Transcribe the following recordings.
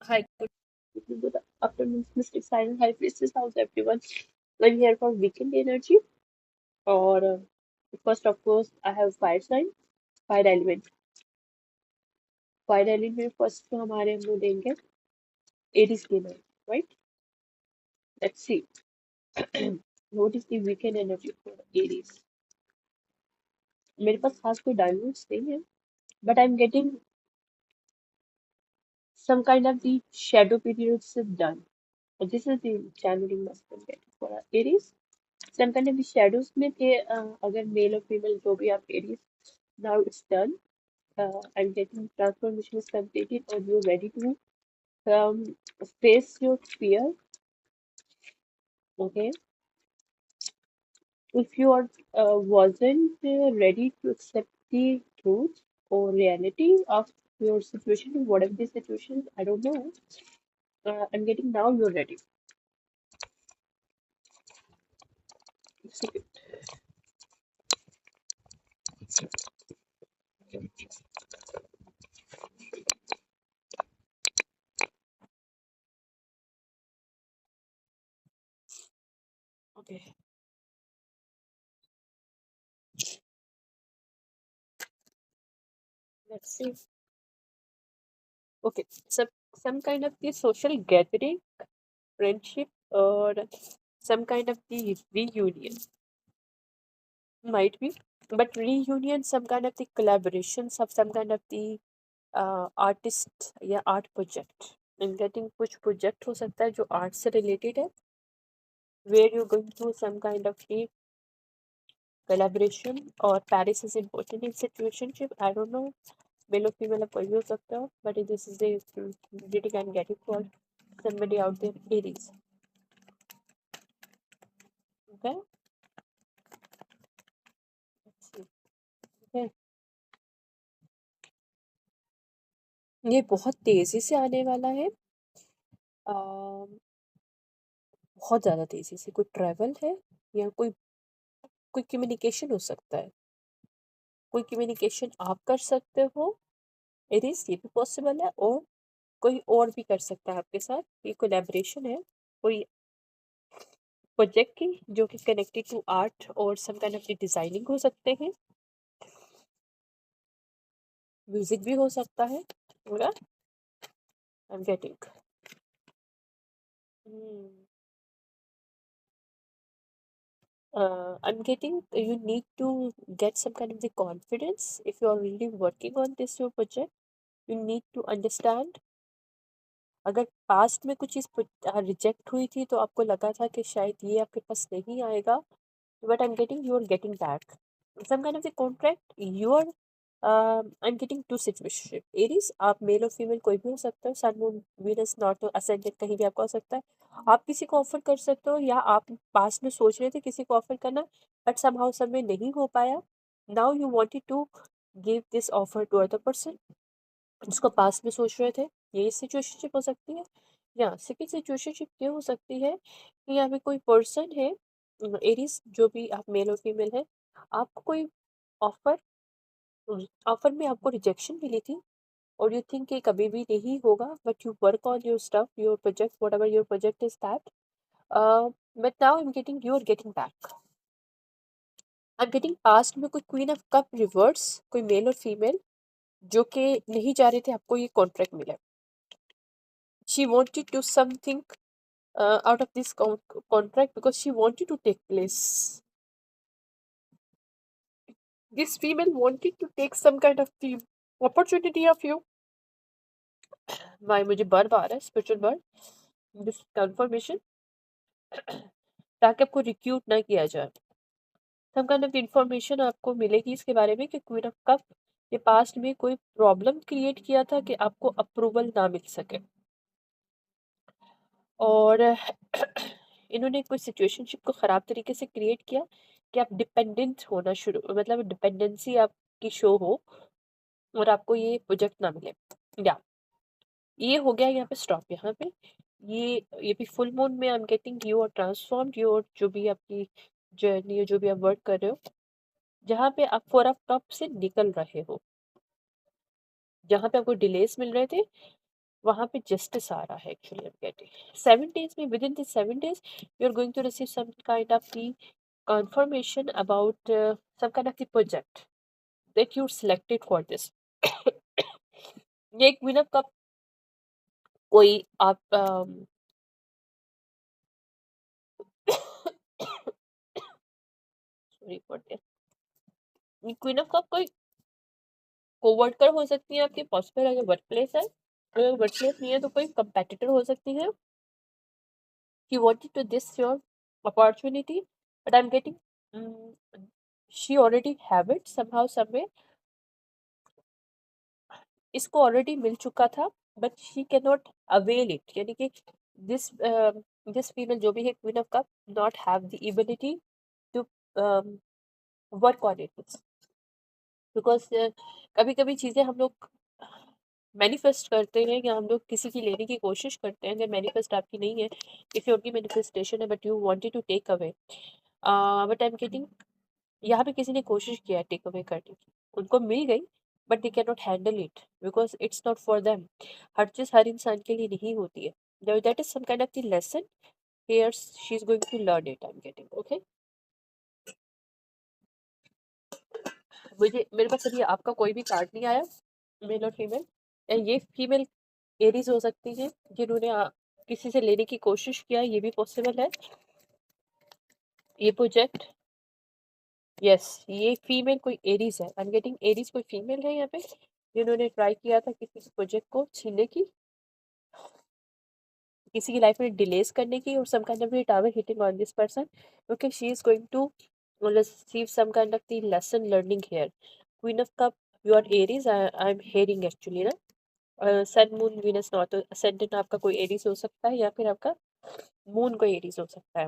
Hi, good afternoon, Mr. Silent High Priestess. How's everyone? I'm here for weekend energy. Or first, of course, I have fire sign, fire element. Fire element में first तो हमारे हम लोग देंगे Aries के नाम, right? Let's see. What is the weekend energy for Aries? मेरे पास खास कोई डायमंड्स नहीं है, but I'm getting some kind of the shadow periods is done. This is the channeling must be getting for Aries. Some kind of the shadows में थे अगर mail और female जो भी आप Aries now it's done. I'm getting transformation is completed and you're ready to face your fear. Okay. If you are wasn't ready to accept the truth or reality of your situation, whatever the situation, I don't know. I'm getting now you're ready. Okay. Let's see. Okay. Some kind of the social gathering, friendship, or some kind of the reunion might be, but reunion, some kind of the collaborations of some kind of the artist या art project in getting कुछ project हो सकता है जो art से related है where you going through some kind of a collaboration or Paris is important in situationship. I don't know, male or female or कोई भी हो सकता हो, but this is the reading and getting for somebody out there Aries. Okay, let's see. Okay. ये बहुत तेजी से आने वाला है, बहुत ज़्यादा तेजी से। कोई ट्रैवल है या कोई कम्युनिकेशन हो सकता है, कोई कम्युनिकेशन आप कर सकते हो एरीज, ये भी पॉसिबल है, और कोई और भी कर सकता है आपके साथ। ये कोलैबोरेशन है कोई प्रोजेक्ट की जो कि कनेक्टेड टू आर्ट और सम काइंड ऑफ डिजाइनिंग हो सकते हैं, म्यूजिक भी हो सकता है। I am getting I'm getting you need to get some kind of the confidence if you are really working on this your project. You need to understand अगर past में कुछ चीज़ रिजेक्ट हुई थी तो आपको लगा था कि शायद ये आपके पास नहीं आएगा, but I am getting you are getting back some kind of the contract you are I am getting to situation Aries. आप मेल और फीमेल कोई भी हो सकता है, sun moon Venus north ascendant कहीं भी आपका हो सकता है। आप किसी को ऑफर कर सकते हो या आप पास्ट में सोच रहे थे किसी को ऑफर करना बट समहाउ समय नहीं हो पाया। Now you wanted to give this offer to other person जिसको पास्ट में सोच रहे थे। ये सिचुएशनशिप हो सकती है, या सेकंड सिचुएशनशिप ये हो सकती है कि यहाँ पे कोई पर्सन है एरीज, जो भी आप मेल और फीमेल है, आपको कोई ऑफर ऑफर में आपको रिजेक्शन मिली थी और यू थिंक कि कभी भी नहीं होगा, but you work on your stuff your project whatever your project is that, but now I am getting you are getting back. I am getting past में कोई क्वीन ऑफ कप रिवर्स, कोई male और female जो कि नहीं चाह रहे थे आपको ये कॉन्ट्रैक्ट मिले। She wanted to something out of this contract because she wanted to take place. This female wanted to take some kind of the opportunity of you. भाई मुझे बर्ड आ रहा है, स्पिरिचुअल बर्ड, दिस कंफर्मेशन, ताकि आपको recruit ना किया जाए। सम kind of information आपको मिलेगी इसके बारे में कि क्वीन ऑफ कप के पास्ट में कोई प्रॉब्लम क्रिएट किया था कि आपको अप्रूवल ना मिल सके, और इन्होंने कोई सिचुएशनशिप को ख़राब तरीके से क्रिएट किया कि आप डिपेंडेंट होना शुरू, मतलब डिपेंडेंसी आपकी शो हो और आपको ये प्रोजेक्ट ना मिले। या ये हो गया यहाँ पे स्टॉप। यहाँ पे ये भी फुल मून में I am getting you are transformed, you जो भी आपकी जर्नी है, जो भी आप वर्क कर रहे हो, जहाँ पे आप 4 ऑफ कप से निकल रहे हो, जहाँ पे आपको डिलेस मिल रहे थे वहाँ पे जस्टिस आ रहा है actually. I am getting 7 days में, within this 7 days you are going to receive some kind of the confirmation about some kind of the project that you selected for this. ये एक winner cup कोई आप sorry for this, queen of cup कोई co-worker हो सकती है आपके possible, अगर वर्क प्लेस है। अगर वर्क प्लेस नहीं है तो कोई कंपेटिटर हो सकती है। he wanted to this your opportunity, but I'm getting she already have it somehow somewhere, इसको ऑलरेडी मिल चुका था, but she can not avail it, यानी कि दिस दिस फीमेल जो भी है queen of cup not have the ability to work on it, because कभी कभी चीज़ें हम लोग मैनिफेस्ट करते हैं या हम लोग किसी की लेने की कोशिश करते हैं, अगर मैनिफेस्ट आपकी नहीं है, इफ़ योर की मैनिफेस्टेशन है but you wanted to take away, but I am getting यहाँ पे किसी ने कोशिश किया टेक अवे करने की, उनको मिल गई, but they can not handle it because it's not for them. हर चीज़ हर इंसान के लिए नहीं होती है। That is some kind of the lesson here she is going to learn it, I am getting okay. मुझे मेरे पास अभी आपका कोई भी कार्ड नहीं आया, मेल और फीमेल, या ये फीमेल एरीज हो सकती है जिन्होंने किसी से लेने की कोशिश किया, ये भी पॉसिबल है। ये प्रोजेक्ट यस ये फीमेल कोई एरीज है, आई एम गेटिंग एरीज कोई फीमेल है यहाँ पे जिन्होंने ट्राई किया था किसी प्रोजेक्ट को छीनने की, किसी की लाइफ में डिलेस करने की, और some kind of tower hitting on this person, okay she is going to receive some kind of the lesson learning here. Queen of cup, you are aries, I'm hearing actually ना, sun moon Venus not ascendant आपका कोई Aries हो सकता है या फिर आपका moon कोई एरीज हो सकता है।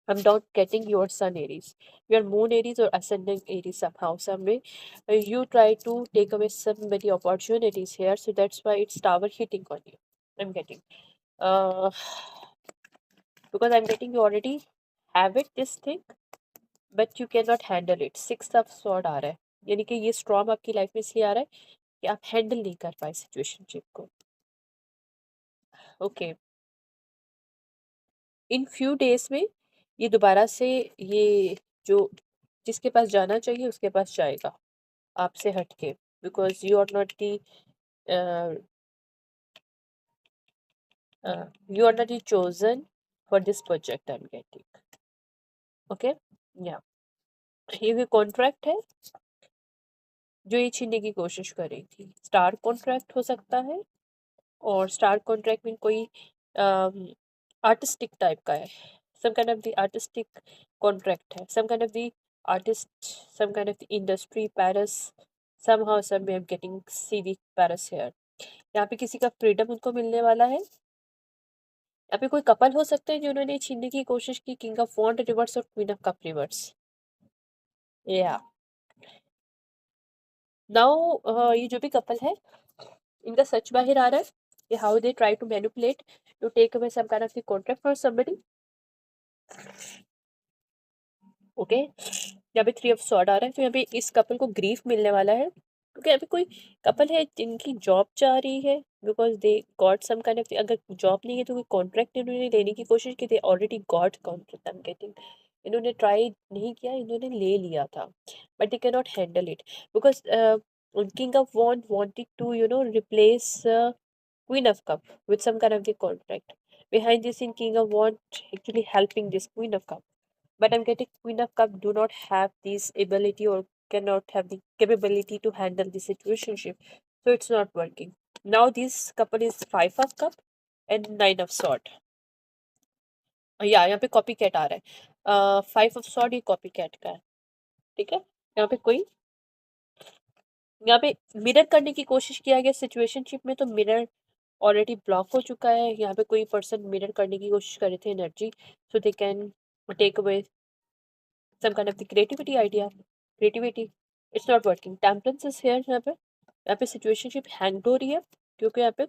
I'm not getting your sun Aries, your moon Aries or ascending Aries somehow, some way. You try to take away somebody opportunities here, so that's why it's tower hitting on you. I'm getting, uh, because I'm getting you already have it this thing, but you cannot handle it. 6 of sword आ रहा है, यानी कि ये storm आपकी life में इसलिए आ रहा है कि आप हैंडल नहीं कर पाए सिचुएशनशिप को। ओके इन फ्यू डेज में ये दोबारा से ये जो जिसके पास जाना चाहिए उसके पास जाएगा आपसे हटके, because you are not the you are not the chosen for this project, I'm getting okay। या ये भी कॉन्ट्रैक्ट है जो ये छीनने की कोशिश कर रही थी, स्टार कॉन्ट्रैक्ट हो सकता है, और स्टार कॉन्ट्रैक्ट में कोई आर्टिस्टिक टाइप का है, some kind of the artistic contract है, some kind of the artist, some kind of the industry, Paris, somehow some way I'm getting see the Paris here। यहाँ पे किसी का फ्रीडम उनको मिलने वाला है। यहाँ पे कोई कपल हो सकते हैं जिन्होंने छीनने की कोशिश की, किंग ऑफ वॉन्ड रिवर्स और क्वीन ऑफ कप रिवर्स। या नाउ ये जो भी कपल है इनका सच बाहर आ रहा है कि how they try to manipulate to take away some kind of the contract for somebody. Okay यहाँ पे 3 of sword आ रहा है, तो यहाँ पे इस कपल को ग्रीफ मिलने वाला है, क्योंकि यहाँ पे कोई कपल है जिनकी जॉब जा रही है, because they got some kind of, अगर जॉब नहीं है तो कोई कॉन्ट्रैक्ट इन्होंने लेने की कोशिश की, they already got contract, I am getting इन्होंने ट्राई नहीं किया, इन्होंने ले लिया था, but they can not handle it because king of wand wanted to replace queen of cup with some kind of the contract, behind this in king of wand actually helping this queen of cup, but I'm getting queen of cup do not have this ability or cannot have the capability to handle the situationship, so it's not working now। This couple is 5 of cup and 9 of sword। या यहाँ पे copy cat आ रहा है, 5 of sword ये copy cat का है, ठीक है। यहाँ पे कोई यहाँ पे मिरर करने की कोशिश किया गया सिचुएशनशिप में, तो मिरर ऑलरेडी ब्लॉक हो चुका है। यहाँ पे कोई पर्सन मिरर करने की कोशिश कर रहे थे energy, so they can take away some kind of the creativity idea, creativity, it's not working। Temperance is here, यहाँ पे सिचुएशनशिप हैंग हो रही है क्योंकि यहाँ पे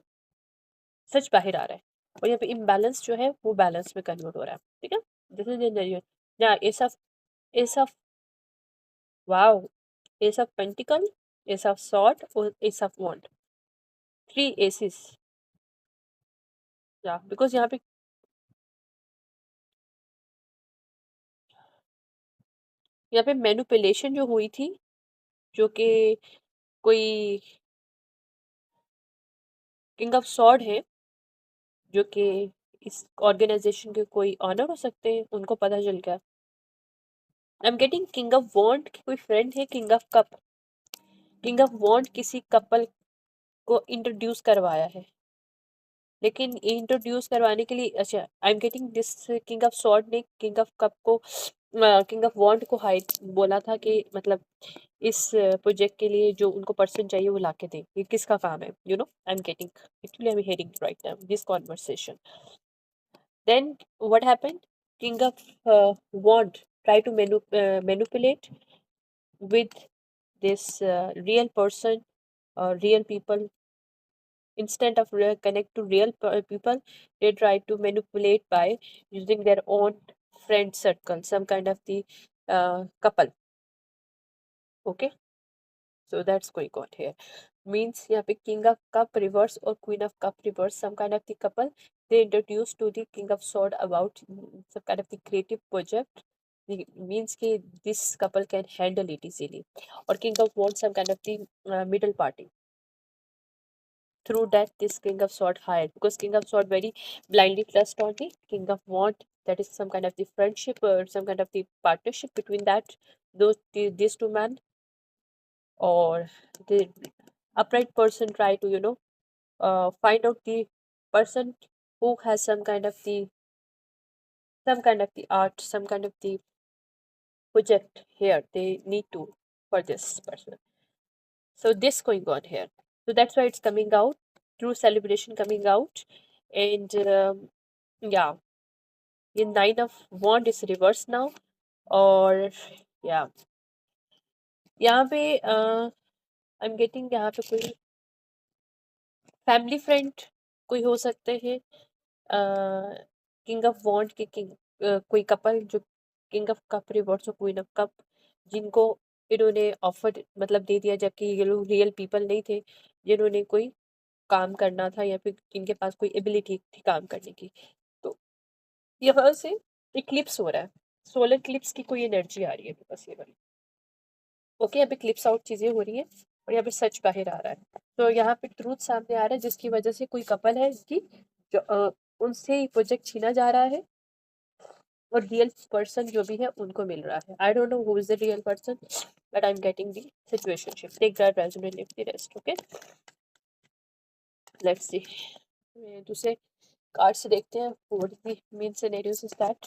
सच बाहर आ रहा है, और यहाँ पे इम्बैलेंस जो है वो बैलेंस में कन्वर्ट हो रहा है, ठीक है। दिस इज ना S of wow, S of pentacle, S of sword और एस ऑफ वॉन्ड, 3 एसेस, या बिकॉज यहाँ पे मैनिपुलेशन जो हुई थी, जो कि कोई किंग ऑफ सॉर्ड है, जो कि इस ऑर्गेनाइजेशन के कोई ऑनर हो सकते हैं, उनको पता चल गया। I am getting king of wand की कोई फ्रेंड है king of cup. King of wand किसी कपल को इंट्रोड्यूस करवाया है, लेकिन इंट्रोड्यूस करवाने के लिए, अच्छा, आई am getting this king of sword ने किंग ऑफ कप को, किंग ऑफ वॉन्ड को हाइड बोला था कि मतलब इस प्रोजेक्ट के लिए जो उनको पर्सन चाहिए वो लाके दे। ये किसका काम है, you know? I am getting, actually I am hearing right now this conversation. Then what happened? King of Wand try to manipulate with this real person or real people. Instead of connect to real people, they try to manipulate by using their own friend circle, some kind of the couple. Okay, so that's going on here. Means यहाँ पे King of Cup reverse or Queen of Cup reverse, some kind of the couple they introduce to the King of Sword about some kind of the creative project. Means कि this couple can handle it easily. Or King of Wands, some kind of the middle party. Through that, this King of Sword hired, because King of Sword very blindly trust on the King of Wand. That is some kind of the friendship or some kind of the partnership between that these two men. Or the upright person try to find out the person who has some kind of the art, some kind of the project here they need to for this person. So this going on here, so that's why it's coming out, true celebration coming out. And yeah, in nine of wand is reversed now. और yeah, यहाँ पे आई am getting, यहाँ पे कोई family friend कोई हो सकते हैं, किंग ऑफ वॉन्ड के किंग, कोई कपल जो किंग ऑफ कप रिवॉर्ड्स और क्वीन ऑफ कप, जिनको इन्होंने ऑफर मतलब दे दिया, जबकि ये लोग रियल पीपल नहीं थे, जिन्होंने कोई काम करना था या फिर इनके पास कोई एबिलिटी थी काम करने की। तो यहाँ से इक्लिप्स हो रहा है, सोलर क्लिप्स की कोई एनर्जी आ रही है बस ये वाली। ओके, यहाँ पे क्लिप्स आउट चीजें हो रही है और यहाँ पे सच बाहर आ रहा है। तो यहाँ पे ट्रूथ सामने आ रहा है, जिसकी वजह से कोई कपल है कि जो उनसे प्रोजेक्ट छीना जा रहा है और रियल पर्सन जो भी है उनको मिल रहा है। I don't know who is the real person, but I am getting the situationship. Take that resonate, leave the rest. Okay, let's see. दूसरे कार्ड से देखते हैं what the main scenarios is that.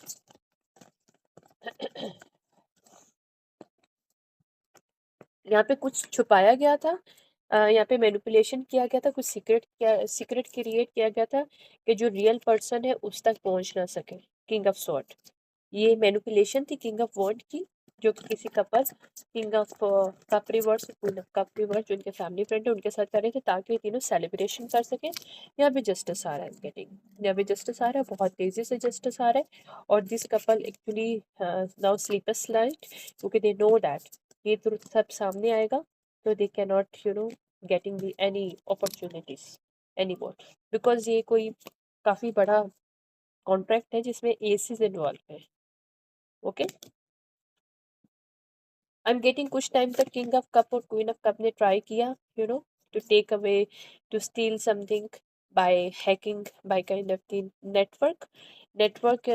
यहाँ पे कुछ छुपाया गया था, यहाँ पे मैनिपुलेशन किया गया था, कुछ सीक्रेट क्रिएट किया गया था कि जो रियल पर्सन है उस तक पहुंच ना सके। किंग ऑफ सॉर्ड, ये मैनिपुलेशन थी किंग ऑफ वॉन्ड की, जो कि किसी couple king of cup reverse, queen of cup reverse जो उनके फैमिली फ्रेंड है उनके साथ कर रहे थे, ताकि ये तीनों सेलिब्रेशन कर सके। यहाँ पे जस्टिस आ रहा है गेटिंग, यहाँ पे जस्टिस आ रहा है, बहुत तेजी से जस्टिस आ रहा है। और this couple actually now sleepless night, क्योंकि दे नो दैट ये ट्रुथ सब सामने आएगा, तो they can not getting the any opportunities any more, because ये कोई काफ़ी बड़ा कॉन्ट्रैक्ट है जिसमें एसीज इन्वॉल्व है। ओके, आई एम गेटिंग कुछ टाइम तक किंग ऑफ कप और क्वीन ऑफ कप ने ट्राई किया to take away, to steal something by hacking, by kind of the network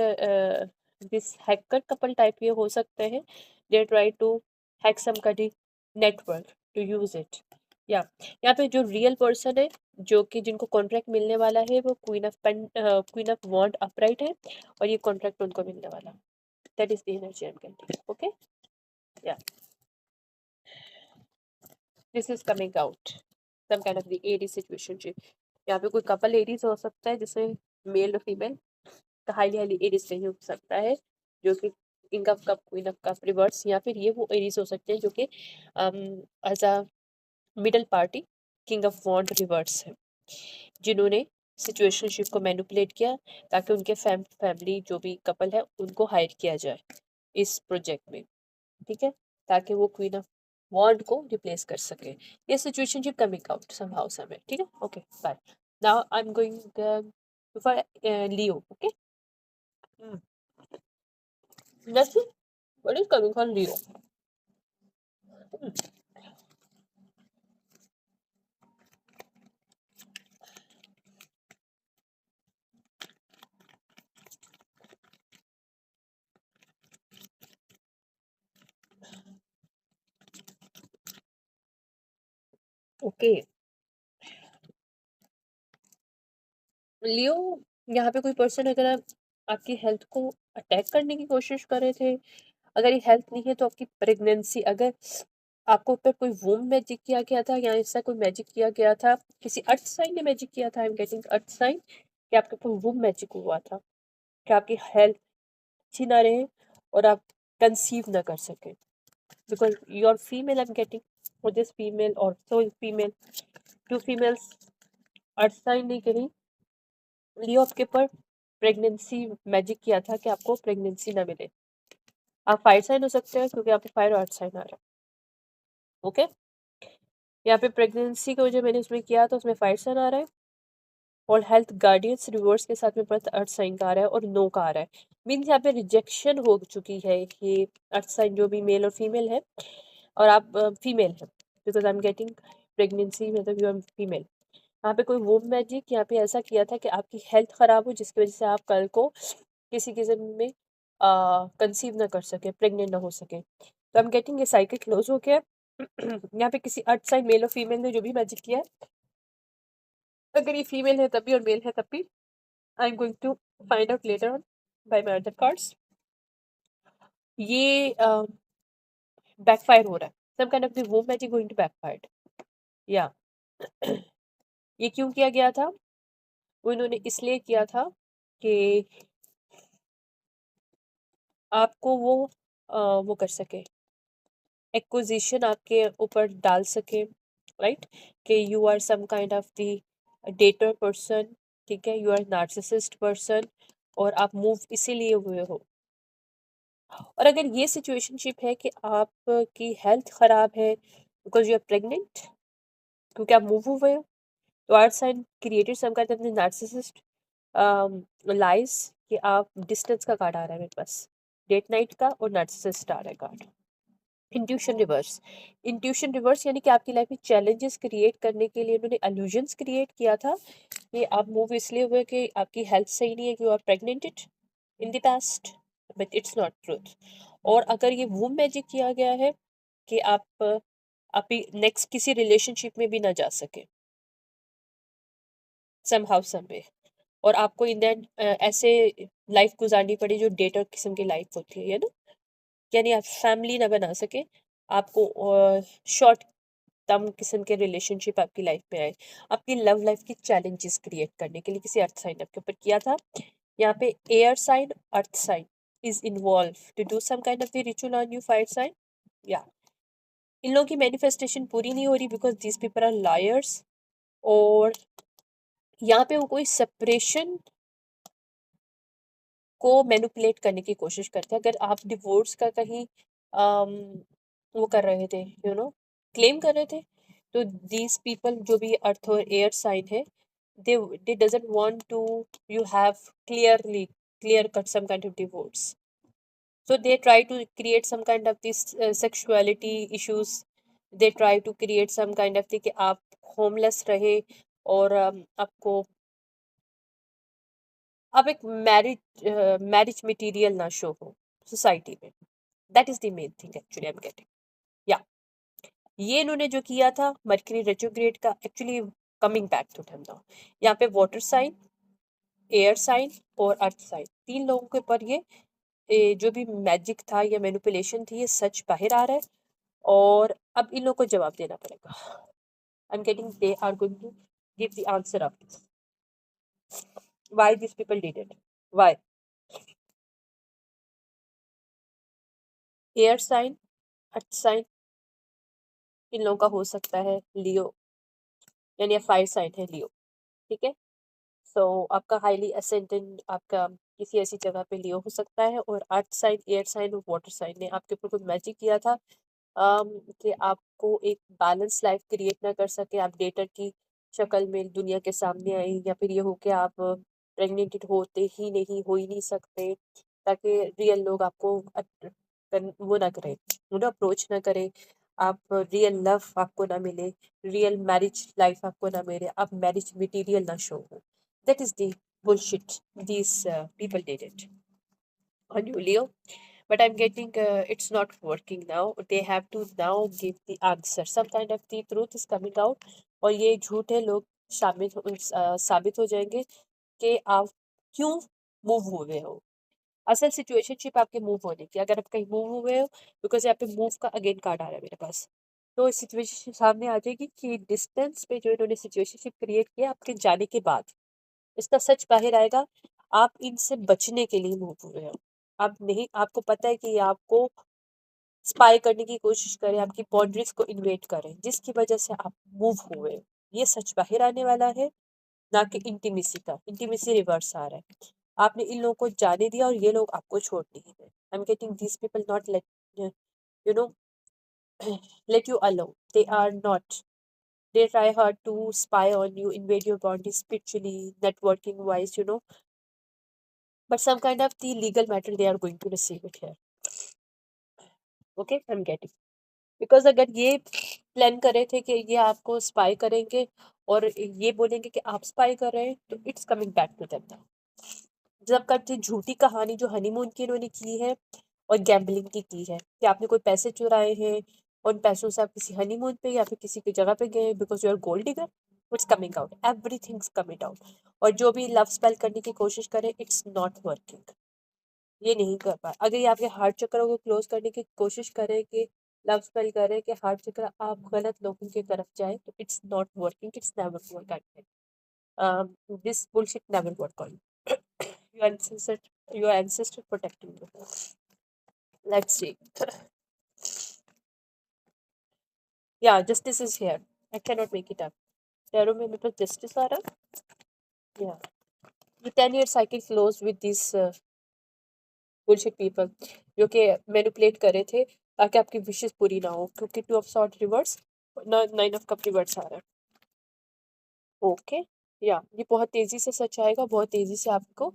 this hacker couple type ये हो सकते हैं। दे ट्राई टू हैक सम कडी नेटवर्क टू यूज इट। या यहाँ पे जो रियल पर्सन है, जो कि जिनको कॉन्ट्रैक्ट मिलने वाला है, वो क्वीन ऑफ वॉन्ड अपराइट है, और ये कॉन्ट्रैक्ट उनको मिलने वाला। That is the energy I am getting. Okay, या this is coming out some kind of the ED situationship. यहाँ पे कोई कपल एडीज हो सकता है, जिसमें मेल और फीमेल हाईली हाईली एडीज नहीं हो सकता है, जो कि king of cup queen of cup reverse, या फिर ये वो एडीज हो सकते हैं जो कि as a middle party king of wand reverse है, जिन्होंने सिचुएशनशिप को मैनिपुलेट किया ताकि उनके फैमिली जो भी कपल है उनको हायर किया जाए इस प्रोजेक्ट में। ठीक है, ताकि वो क्वीन ऑफ वॉन्ड को रिप्लेस कर सके। ये situationship coming out somehow somewhere. ठीक है, okay bye. Now I am going for Leo. Okay. Let's see what is coming for Leo. Okay. लियो, यहाँ पे कोई पर्सन अगर आपकी हेल्थ को अटैक करने की कोशिश कर रहे थे, अगर ये हेल्थ नहीं है तो आपकी प्रेगनेंसी, अगर आपको ऊपर कोई वूम मैजिक किया गया था या ऐसा कोई मैजिक किया गया था, किसी अर्थ साइन ने मैजिक किया था, I am getting earth sign, कि आपके ऊपर वूम मैजिक हुआ था कि आपकी हेल्थ अच्छी ना रहे और आप कंसीव ना कर सके, because you are female, I am getting for this female और so female, two females earth sign नहीं कही, लियो आपके ऊपर प्रेगनेंसी मैजिक किया था कि आपको प्रेगनेंसी ना मिले। आप फायर साइन हो सकते हैं क्योंकि आपको फायर और अर्थ साइन आ रहा है। ओके, यहाँ पे प्रेगनेंसी को जो मैंने उसमें किया था उसमें फायर साइन आ रहा है और हेल्थ गार्डियंस रिवर्स के साथ में बर्थ अर्थ साइन का आ रहा है और नो का आ रहा है। मीन्स यहाँ पे रिजेक्शन हो चुकी है ये अर्थ साइन जो भी मेल और फीमेल है, और आप फीमेल है, because I am getting pregnancy, मतलब यू आर फीमेल। यहाँ पे कोई वोम मैजिक यहाँ पे ऐसा किया था कि आपकी हेल्थ खराब हो जिसकी वजह से आप कल को किसी किस्म में कंसीव ना कर सके, प्रेग्नेंट ना हो सके। तो आई एम गेटिंग ये साइकिल क्लोज हो गया। यहाँ पे किसी अर्थ साइन मेल और फीमेल ने जो भी मैजिक किया है, अगर ये फीमेल है तब भी और मेल है तब भी, I am going to find out later on by my other cards. ये बैकफायर हो रहा है, some kind of the womb magic going to backfire. या ये क्यों किया गया था? वो इन्होंने इसलिए किया था कि आपको वो कर सके, एक्विजिशन आपके ऊपर डाल सके, राइट, कि you are some kind of the dater person, ठीक है, यू आर नार्सिसिस्ट पर्सन और आप मूव इसीलिए हुए हो। और अगर ये सिचुएशनशिप है कि आपकी हेल्थ खराब है बिकॉज यू आर प्रेग्नेंट, क्योंकि आप मूव हुए हो, तो are sign created some kind of the narcissist lies कि आप डिस्टेंस का कार्ड आ रहा है मेरे पास, डेट नाइट का और नार्सिसिस्ट आ रहा है card. Intuition reverse, intuition reverse यानी कि आपकी लाइफ में चैलेंजेस क्रिएट करने के लिए उन्होंने अल्यूजन्स क्रिएट किया था कि आप मूव इसलिए हुए कि आपकी हेल्थ सही नहीं है, कि you are pregnanted in the past, but it's not truth. और अगर ये वूम मैजिक किया गया है कि आप नेक्स्ट किसी रिलेशनशिप में भी ना जा सके समहाउ सम वे, और आपको इन दैट ऐसे लाइफ गुजारनी पड़ी जो डेटर किस्म की लाइफ होती है ना, यानी आप फैमिली ना बना सके, आपको शॉर्ट टर्म किस्म के रिलेशनशिप आपकी लाइफ में आए, आपकी लव लाइफ की चैलेंजेस क्रिएट करने के लिए किसी अर्थ साइन आपके ऊपर किया था। यहाँ पे air sign earth sign is involve to do some kind of the ritual on you fire sign. या इन लोगों की मैनिफेस्टेशन पूरी नहीं हो रही because this people are liars, और यहाँ पे वो कोई सेपरेशन को मैनिपुलेट करने की कोशिश करते हैं। अगर आप डिवोर्स का कहीं वो कर रहे थे, क्लेम कर रहे थे, तो दीज पीपल जो भी अर्थ और एयर साइन है, they doesn't want to you have clear cut some kind of divorce, so they try to create some kind of this sexuality issues, they try to create some kind of कि आप homeless रहे और आपको आप एक marriage material ना show हो society में, that is the main thing actually I am getting. या ये इन्होंने जो किया था मर्करी रेट्रोग्रेड का, actually coming back to them now, यहाँ पे वाटर साइन, एयर साइन और अर्थ साइन, तीन लोगों के ऊपर ये जो भी मैजिक था या मैनिपुलेशन थी, ये सच बाहर आ रहा है और अब इन लोगों को जवाब देना पड़ेगा। I am getting they are going to give the answer of this, why this people did it, why. Air sign earth sign इन लोगों का हो सकता है लियो, यानी फायर साइन है लियो, ठीक है। सो आपका हाईली असेंडेंट आपका किसी ऐसी जगह पे लियो हो सकता है, और अर्थ साइन, एयर साइन और वाटर साइन ने आपके ऊपर कुछ मैजिक किया था कि आपको एक बैलेंस लाइफ क्रिएट ना कर सके, आप डेटर की शक्ल में दुनिया के सामने आई, या फिर ये हो कि आप प्रेग्नेंट होते ही नहीं, हो ही नहीं सकते, ताकि रियल लोग आपको वो ना करें, अप्रोच ना करें, आप रियल लव आपको ना मिले, रियल मैरिज लाइफ आपको ना मिले, आप मैरिज मटेरियल ना शो हो. That is the bullshit these people did it on Julio. But I'm getting it's not working now. They have to now give the answer. Some kind of the truth is coming out. और ये झूठे लोग साबित हो जाएंगे कि आप क्यों मूव हुए हो. असल सिचुएशनशिप आपके मूव होने की, अगर आप कहीं मूव हुए हो, बिकॉज यहाँ पे मूव का अगेन कार्ड आ रहा है मेरे पास, तो इस सिचुएशन सामने आ जाएगी कि डिस्टेंस पे जो इन्होंने सिचुएशनशिप क्रिएट किया आपके जाने के बाद, इसका सच बाहर आएगा. आप इनसे बचने के लिए मूव हुए हो. आप नहीं, आपको पता है कि ये आपको स्पाई करने की कोशिश करें, आपकी बाउंड्रीज को इन्वेट करें, जिसकी वजह से आप मूव हुए. ये सच बाहर आने वाला है, ना कि इंटीमेसी का. इंटीमेसी रिवर्स आ रहा है. आपने इन लोगों को जाने दिया और ये लोग आपको छोड़ नहीं गए. आई am getting these people not let you know let you alone. They are not. They try hard to spy on you, invade your boundaries spiritually, networking wise, but some kind of the legal matter they are going to receive it here. Okay, I'm getting. Because अगर ये plan कर रहे थे कि ये आपको spy करेंगे और ये बोलेंगे कि आप स्पाई कर रहे हैं, तो it's coming back to them. जब करती झूठी कहानी जो हनीमून की इन्होंने की है और गैम्बलिंग की है कि आपने कोई पैसे चुराए हैं, उन पैसों से आप किसी हनीमून पे या फिर किसी की जगह पे गए because you are gold digger. It's coming out, everything's coming out. और जो भी लव स्पेल करने की कोशिश करे, इट्स नॉट वर्किंग. ये नहीं कर पाए. अगर ये आपके हार्ट चक्र को क्लोज करने की कोशिश करे कि लव स्पेल करे कि हार्ट चक्र आप गलत लोगों की तरफ जाए, तो it's not working. It's never work. This bullshit never work on your ancestor your ancestor protecting you. Let's see. Yeah, justice is here. I cannot make it up. Tarot में मेरे पास justice आ रहा. Yeah, the 10-year cycle closed with these bullshit people जो कि manipulate कर रहे थे ताकि आपकी विशेष पूरी ना हो, क्योंकि 2 of swords reverse, 9 of cup reverse आ रहा है. ओके, या ये बहुत तेजी से सच आएगा, बहुत तेजी से आपको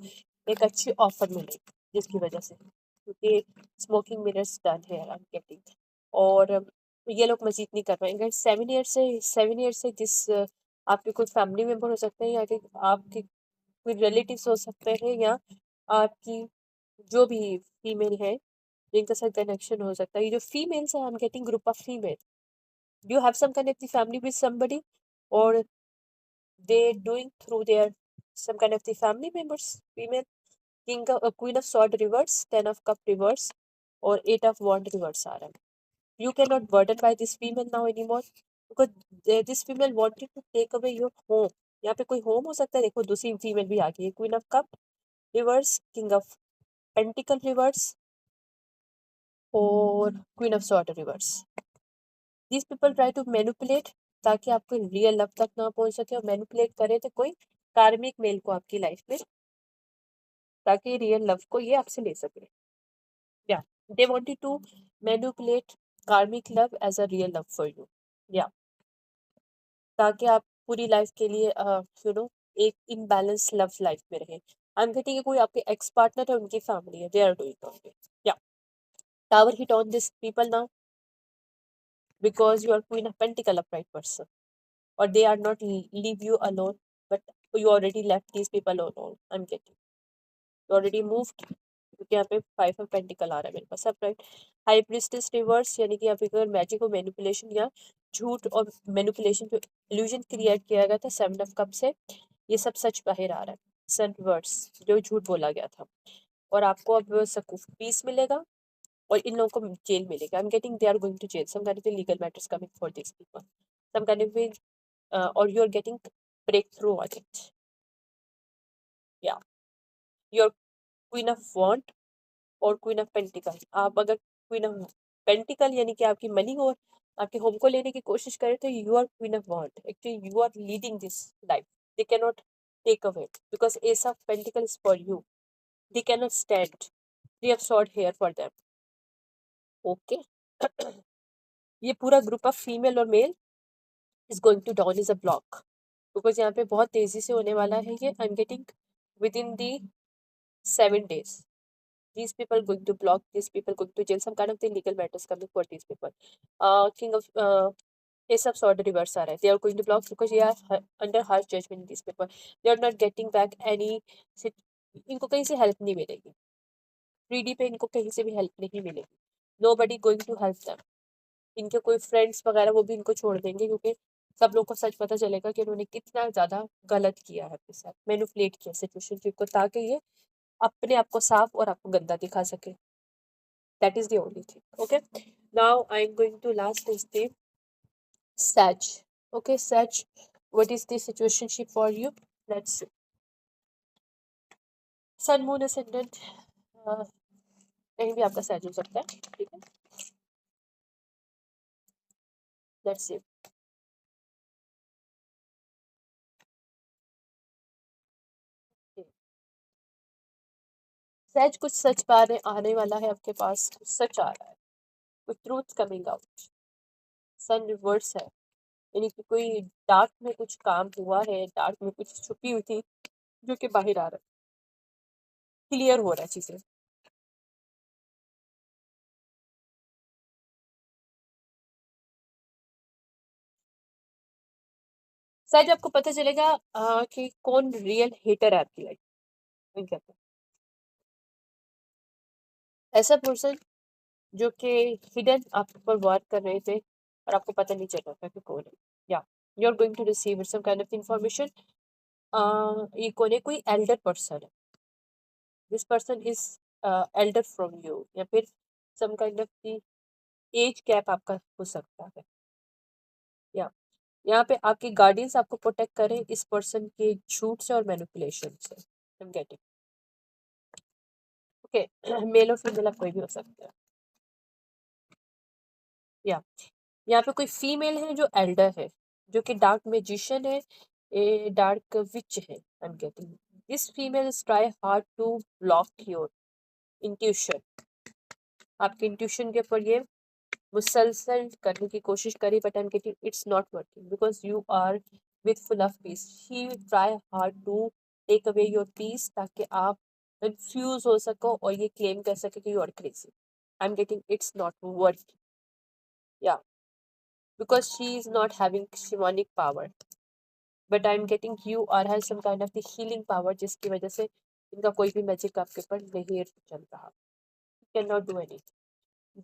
एक अच्छी ऑफर मिलेगी, जिसकी वजह से, क्योंकि स्मोकिंग मिरर्स डन है आई एम गेटिंग. और ये लोग मजीद नहीं कर पाएंगे. 7 ईयर से जिस आपके कोई फैमिली मेम्बर हो सकते हैं, या फिर आपके कोई रिलेटिव्स हो सकते हैं, या आपकी जो भी फीमेल है जिनके साथ कनेक्शन हो सकता है. ये जो फीमेल्स है, I am getting group of female. You have some kind of family with somebody, और they doing through their some kind of the family members, female. Queen of sword reverse, 10 of cup reverse, or 8 of wand reverse आ रहा है. You cannot burden by this female now anymore, because this female wanted to take away your home. यहाँ पे कोई home हो सकता है. देखो दूसरी फीमेल भी आ गई है. Queen of cup reverse, king of pentacle reverse, और queen of sword reverse. These people try to manipulate ताकि आपको रियल लव तक ना पहुंच सके, और मैनिपुलेट करे तो कोई कार्मिक मेल को आपकी लाइफ में, ताकि रियल लव को ये आपसे ले सके. या they wanted to manipulate karmic love as a real love for you. या ताकि आप पूरी लाइफ के लिए एक इम्बैलेंस लव लाइफ में रहे. आई एम गेटिंग कोई आपके एक्स पार्टनर है, उनकी फैमिली है, दे आर डूइंग ओके. या tower hit on this people now because you are queen of pentacle upright person, or they are not leave you alone, but you already left these people alone. I'm getting you already moved, क्योंकि यहाँ पे 5 of pentacle आ रहा है मेरे पास. सब right. High priestess reverse, यानी कि यहाँ पे अगर मैजिक और मैनिपुलेशन या झूठ और मैनिपुलेशन जो इल्यूजन क्रिएट किया गया था 7 of कप से, ये सब सच बाहर आ रहा है. सन रिवर्स, जो झूठ बोला गया था, और आपको अब सकूफ पीस मिलेगा, और इन लोगों को जेल मिलेगा. I am getting they are going to jail. Some kind of legal matters coming for this people. Some kind of और you are getting breakthrough on it. या योर क्वीन ऑफ वॉन्ट और queen of pentacle. आप अगर queen of pentacle यानी कि आपकी money और आपके होम को लेने की कोशिश करें, तो you are queen of wand. Actually you are leading this life. They can not take away because ace of pentacle is for you. They can not stand. Three of sword here for them. Okay. ये पूरा group of female और male is going to down is a block, because यहाँ पे बहुत तेजी से होने वाला है ये. I am getting within the 7 days. These people going to block, these people going to jail, some kind of the legal matters coming for these people. King of Ace of Sword reverse are they are going to block because they are under harsh judgment. These people, they are not getting back any, इनको कहीं से help नहीं मिलेगी, 3D पे इनको कहीं से भी हेल्प नहीं मिलेगी, nobody going to help them. इनके कोई फ्रेंड्स वगैरह वो भी इनको छोड़ देंगे क्योंकि सब लोग को सच पता चलेगा कि उन्होंने कितना ज़्यादा गलत किया है अपने साथ, मैनिपुलेट किया सिचुएशनशिप को, ताकि ये अपने आप को साफ और आपको गंदा दिखा सके. That is the only thing. Okay. Now I am going to last is the Sag. Okay, Sag, what is the situationship for you? Let's see. Sun, Moon, Ascendant. कहीं भी आपका Sag हो सकता है, ठीक है. Let's see. Sag, कुछ सच आने वाला है आपके पास, कुछ सच आ रहा है, कुछ ट्रूथ कमिंग आउट. सन रिवर्स है, यानी कि कोई डार्क में कुछ काम हुआ है, डार्क में कुछ छुपी हुई थी जो कि बाहर आ रहा है, क्लियर हो रहा है चीजें. शायद आपको पता चलेगा कि कौन रियल हेटर है आपकी लाइफ में. ऐसा पर्सन जो कि हिडन आपके ऊपर वार कर रहे थे और आपको पता नहीं चल रहा था कि कौन है. या you are going to receive some kind of information. ये कौन है, कोई एल्डर पर्सन है. This person is elder from you, या फिर some kind of the age gap आपका हो सकता है. या यहाँ पे आपकी गार्डियंस आपको प्रोटेक्ट करें इस पर्सन के झूठ से और मैनिपुलेशन से. I am getting. Okay, male और फीमेल आप कोई भी हो सकता है. या यहाँ पे कोई फीमेल है जो एल्डर है, जो कि डार्क मैजिशियन है, ए डार्क विच है. I am getting this female try hard to block your intuition. आपके इंट्यूशन के ऊपर ये मुसलसल करने की कोशिश करी, but I am getting it's not working because you are with full of peace. She try hard to take away your peace ताकि आप कंफ्यूज हो सको और ये क्लेम कर सके कि you are crazy. I am getting it's not working. या because she is not having shamanic power, but I'm getting you or has some kind of the healing power जिसकी वजह से इनका कोई भी मैजिक आपके ऊपर नहीं चल रहा. Can not do any.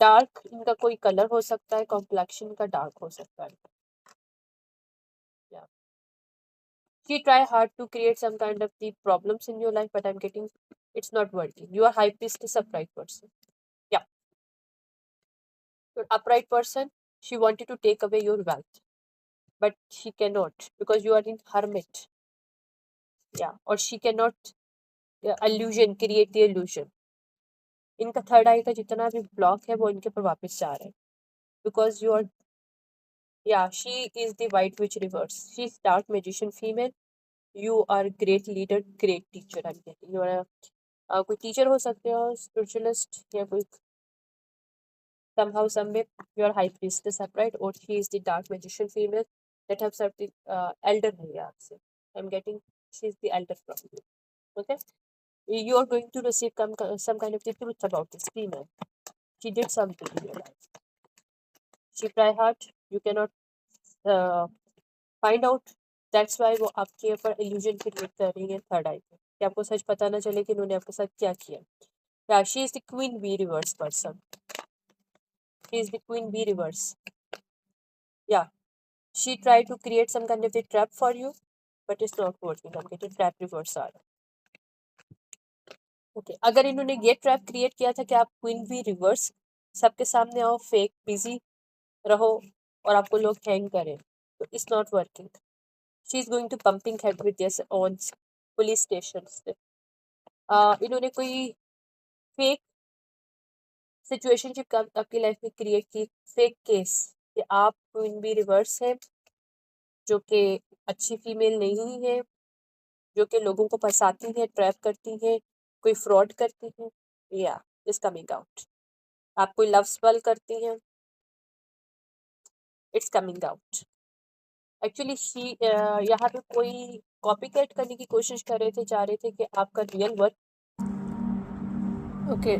Dark इनका कोई कलर हो सकता है, कॉम्प्लेक्शन का डार्क हो सकता है. yeah. She try hard to create some kind of the problems in your life, but I'm getting it's not working. You are high priestess upright person. Yeah, your upright person, she wanted to take away your wealth, but she cannot because you are in hermit. Yeah, or she cannot illusion, create the illusion. इनका third आई का जितना भी block है वो इनके ऊपर वापस जा रहा है बिकॉज यू आर. या she is the white witch reverse. She is dark magician female. You are great leader, great teacher. I am getting you are कोई टीचर हो सकते हो, स्पिरिचुअलिस्ट, या कोई somehow somewhere you are high priestess upright, or she is the dark magician female that have served the elder है यहाँ से. I'm getting she is the elder from you. Okay, you are going to receive some kind of the truth about this female. She did something in your life. She try hard. You cannot find out. That's why वो आपके ऊपर illusion create कर रही है third आई पे, कि आपको सच पता ना चले कि उन्होंने आपके साथ क्या किया. Yeah, she is the queen bee reverse person. She is the queen bee reverse. Yeah, she tried to create some kind of a trap for you, but it's not working. I'm getting trap reverse आ रहा है. Okay, अगर इन्होंने ये trap create किया था कि आप queen be reverse सबके सामने आओ, फेक बिजी रहो और आपको लोग हैंग करें, तो it's not working. She is going to pumping head with this on police station. इन्होंने कोई फेक सिचुएशनशिप आपकी लाइफ में क्रिएट की, फेक केस कि आप क्वीन बी रिवर्स है, जो कि अच्छी फीमेल नहीं है, जो कि लोगों को फंसाती है, ट्रैप करती है, कोई फ्रॉड करती है. या इज कमिंग आउट. आप कोई लव स्पेल करती हैं, इट्स कमिंग आउट. एक्चुअली यहाँ पे कोई कॉपी कैट करने की कोशिश कर रहे थे, चाह रहे थे कि आपका रियल वर्क ओके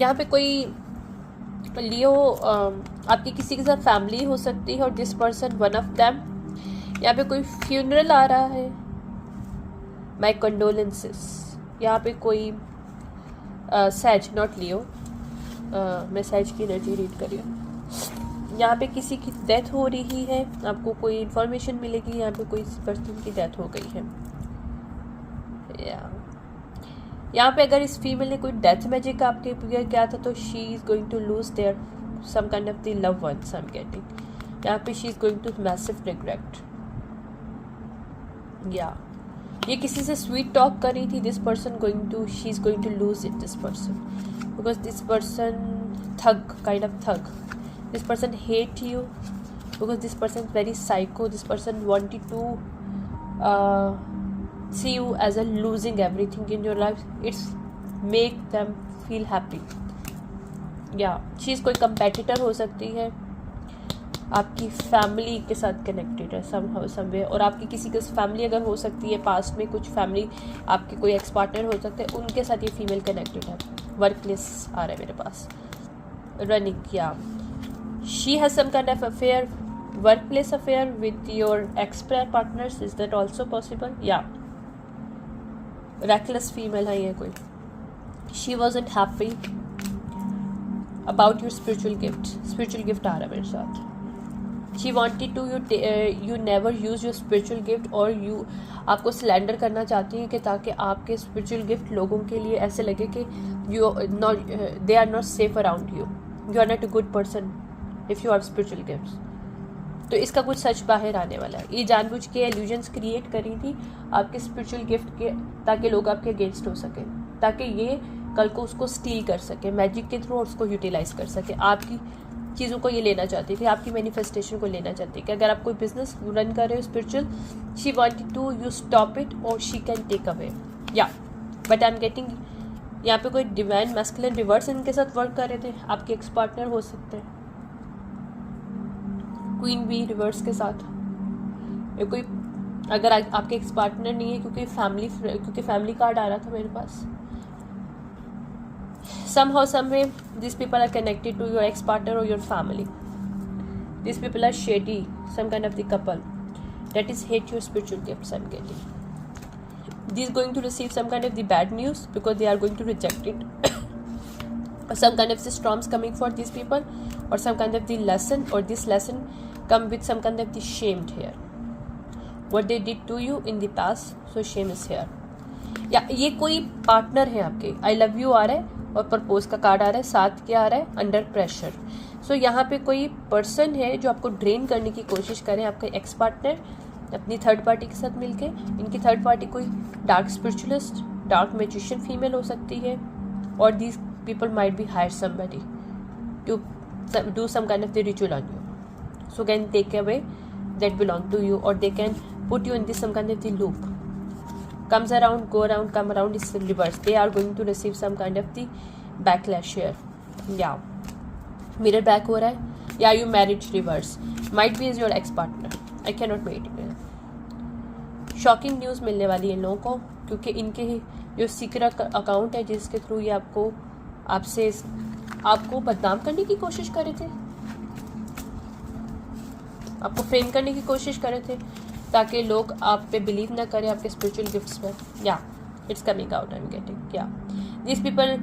यहाँ पे कोई लियो आपकी किसी के साथ फैमिली हो सकती है और this person one of them. यहाँ पे कोई फ्यूनरल आ रहा है, माई कंडोलेंसेस। यहाँ पे कोई सैज नॉट लियो, मैं सैज की एनर्जी रीड कर रही हूँ। यहाँ पे किसी की डेथ हो रही है, आपको कोई इन्फॉर्मेशन मिलेगी, यहाँ पे कोई पर्सन की डेथ हो गई है। यहाँ पे अगर इस फीमेल ने कोई डेथ मैजिक आपके किया था तो she is going to lose their some kind of the love ones I am getting. यहाँ पे she is going to massive regret. या ये किसी से स्वीट टॉक कर रही थी, this person going to she is going to lose it this person because this person thug kind of thug. This person hate you because this person very psycho. This person wanted to see you as a losing everything in your life. It's make them feel happy. चीज़ कोई competitor हो सकती है, आपकी family के साथ connected है somehow somewhere, और आपकी किसी के फैमिली अगर हो सकती है पास्ट में, कुछ फैमिली आपके कोई एक्स पार्टनर हो सकते हैं, उनके साथ ये फीमेल कनेक्टेड है। वर्क प्लेस आ रहा है मेरे पास, running. She has some kind of affair, workplace affair with your ex partners, is that also possible? reckless female है ये कोई। she wasn't happy about your spiritual gift आ रहा है मेरे साथ। she wanted to you never use your spiritual gift, और you आपको cylinder करना चाहती हैं कि ताकि आपके स्पिरिचुअल गिफ्ट लोगों के लिए ऐसे लगे कि they are not safe around you, you are not a good person if you have spiritual gifts। तो इसका कुछ सच बाहर आने वाला है। ये जानबूझ के एल्यूजन्स क्रिएट करी थी आपके स्पिरिचुअल गिफ्ट के, ताकि लोग आपके अगेंस्ट हो सके, ताकि ये कल को उसको स्टील कर सके मैजिक के थ्रू और उसको यूटिलाइज कर सके। आपकी चीज़ों को ये लेना चाहती थी, आपकी मैनिफेस्टेशन को लेना चाहती है कि अगर आप कोई बिजनेस रन कर रहे हो spiritual, she wanted to you stop it और she can take away. But I am getting यहाँ पे कोई डिवाइन मैस्कुलिन रिवर्स इनके साथ वर्क कर रहे थे, आपके एक्स पार्टनर हो सकते हैं। क्वीन बी रिवर्स के साथ, या कोई अगर आपके एक्स पार्टनर नहीं है क्योंकि फैमिली कार्ड आ रहा था मेरे पास। somehow someway these people are connected to your ex partner or your family. These people are shady, some kind of the couple that is hate your spiritual gifts I'm getting. These going to receive some kind of the bad news because they are going to reject it. Some kind of the storms coming for these people, or some kind of the lesson, or this lesson come with some kind of the shamed here. What they did to you in the past, so shame is here. या ये कोई partner है आपके, I love you आ रहा है और propose का card आ रहा है, साथ क्या आ रहा है, अंडर प्रेशर। सो यहाँ पे कोई पर्सन है जो आपको ड्रेन करने की कोशिश करे, आपका एक्स पार्टनर अपनी थर्ड पार्टी के साथ मिलके। इनकी थर्ड पार्टी कोई dark spiritualist, dark magician female हो सकती है, और these people might be hire somebody to do some kind of the ritual on you, so can take away that belong to you, और they can put you in this some kind of the loop, comes around, go around, come around, is reverse. They are going to receive some kind of the backlash here. Mirror back हो रहा है, या you married reverse, might be is your ex partner, I cannot wait. Shocking news मिलने वाली है इन लोगों को, क्योंकि इनके जो सीक्रेट अकाउंट है जिसके थ्रू ये आपको बदनाम करने की कोशिश कर रहे थे, आपको फ्रेम करने की कोशिश कर रहे थे, ताकि लोग आप पे बिलीव ना करें आपके स्पिरिचुअल गिफ्ट्स में। It's coming out, I am getting this people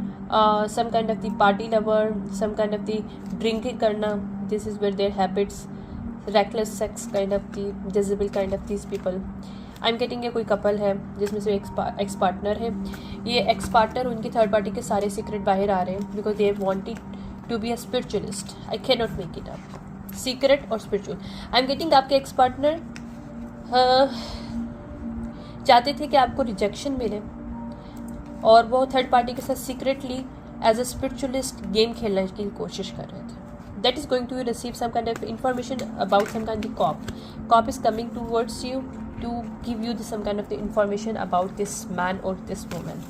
some kind of the party lover, some kind of the drinking करना, this is where their habits, reckless sex kind of the disable kind of this people. I am getting ये कोई couple है जिसमें से x partner है। ये ex partner, उनकी third party के सारे सीक्रेट बाहर आ रहे हैं because they wanted to be a spiritualist. I can not make it up, secret और स्पिरिचुअल। आई एम गेटिंग आपके एक्स पार्टनर चाहते थे कि आपको रिजेक्शन मिले, और वो थर्ड पार्टी के साथ secretly as a spiritualist game खेलने की कोशिश कर रहे थे। That is going to receive some kind of information about some kind of cop is coming towards you to give you some kind of the information about this man or this woman,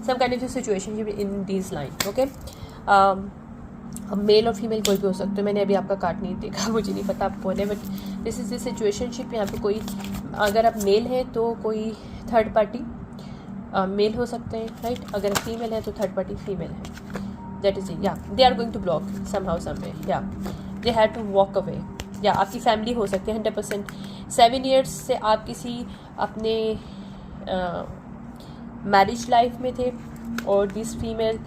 some kind of the situation in these lines. Okay, अब mail और female कोई भी हो सकते हो, मैंने अभी आपका कार्ड नहीं देखा, मुझे नहीं पता आप कौन है, but this is the situationship. यहाँ पे कोई, अगर आप मेल है तो कोई थर्ड पार्टी मेल हो सकते हैं, राइट। अगर फीमेल है तो थर्ड पार्टी फीमेल है, दैट इज या they are going to block somehow someway, या they have to walk away. या आपकी फैमिली हो सकती है 100%। 7 years से आप किसी अपने मैरिज लाइफ में थे, और दिस फीमेल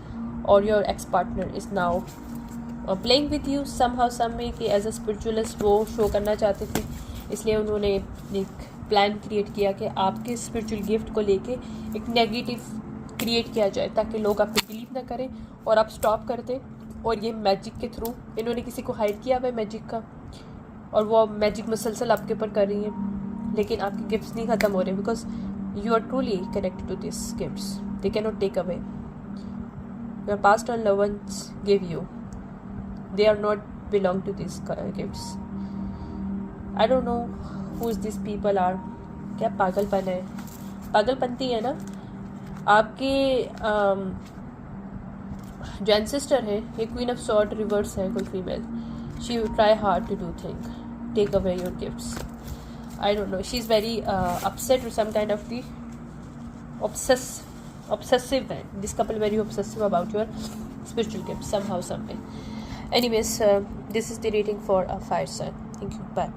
और your ex partner is now playing with you somehow सम में, कि एज अ स्पिरिचुअलिस्ट वो शो करना चाहते थे, इसलिए उन्होंने एक प्लान क्रिएट किया कि आपके स्पिरिचुअल गिफ्ट को लेके एक नेगेटिव क्रिएट किया जाए, ताकि लोग आप पे बिलीव ना करें और आप स्टॉप कर दें। और ये मैजिक के थ्रू इन्होंने किसी को हाइड किया हुआ है मैजिक का, और वो मैजिक मुसलसल आपके ऊपर कर रही है, लेकिन आपके गिफ्ट्स नहीं ख़त्म हो रहे, because you are truly connected to this gifts, they can not take away. Your past and love ones give you, they are not belong to these gifts. I don't know who's these people are. क्या पागलपन है, पागलपंती है ना आपके। जो ancestor है, ये queen of sword reverse है, कोई female, she will try hard to do thing, take away your gifts. I don't know, she is very upset with some kind of the obsessive है, this couple very obsessive about your spiritual gifts somehow some way. Anyways, this is the reading for a fire sign. Thank you. Bye.